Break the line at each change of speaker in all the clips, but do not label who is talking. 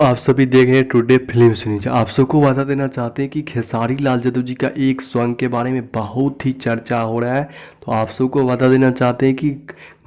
आप सभी देख रहे हैं टुडे फिल्म न्यूज। आप सबको बता देना चाहते हैं कि खेसारी लाल यादव जी का एक सॉन्ग के बारे में बहुत ही चर्चा हो रहा है। तो आप सबको बता देना चाहते हैं कि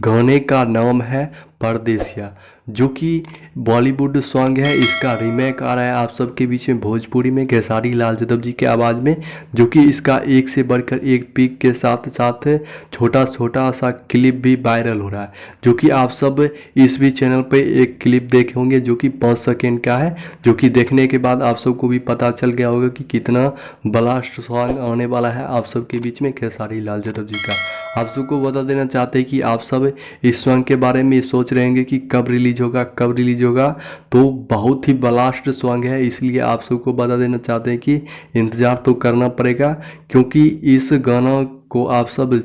गाने का नाम है परदेसिया, जो कि बॉलीवुड सॉन्ग है। इसका रीमेक आ रहा है आप सबके बीच में भोजपुरी में खेसारी लाल यादव जी के आवाज़ में, जो कि इसका एक से बढ़कर एक पिक के साथ साथ छोटा छोटा सा क्लिप भी वायरल हो रहा है, जो कि आप सब इस भी चैनल पे एक क्लिप देखे होंगे जो कि 5 सेकेंड का है, जो कि देखने के बाद आप सबको भी पता चल गया होगा कि कितना ब्लास्ट सॉन्ग आने वाला है आप सबके बीच में खेसारी लाल यादव जी का। आप सबको बता देना चाहते हैं कि आप सब इस सॉन्ग के बारे में सोच रहे होंगे कि कब रिलीज होगा कब रिलीज होगा। तो बहुत ही ब्लास्ट सॉन्ग है, इसलिए आप सबको बता देना चाहते हैं कि इंतज़ार तो करना पड़ेगा, क्योंकि इस गाना को आप सब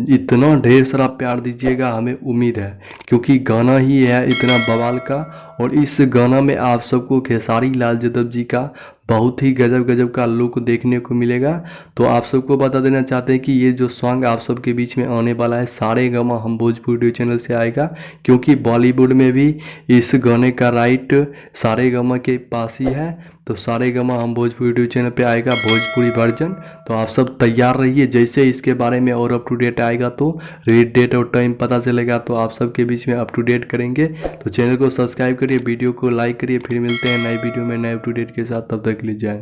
इतना ढेर सारा प्यार दीजिएगा, हमें उम्मीद है, क्योंकि गाना ही है इतना बवाल का। और इस गाना में आप सबको खेसारी लाल यादव जी का बहुत ही गजब गजब का लुक देखने को मिलेगा। तो आप सबको बता देना चाहते हैं कि ये जो सॉन्ग आप सबके बीच में आने वाला है सारे गामा हम भोजपुरी चैनल से आएगा, क्योंकि बॉलीवुड में भी इस गाने का राइट सारे गामा के पास ही है। तो सारे गामा हम भोजपुरी चैनल पे आएगा भोजपुरी वर्जन। तो आप सब तैयार रहिए, जैसे इसके बारे में और अप टू डेट आएगा तो रेट डेट और टाइम पता चलेगा तो आप सबके बीच में अप टू डेट करेंगे। तो चैनल को सब्सक्राइब करिए, वीडियो को लाइक करिए, फिर मिलते हैं नई वीडियो में नए अप टू डेट के साथ। तब तक के लिए जय।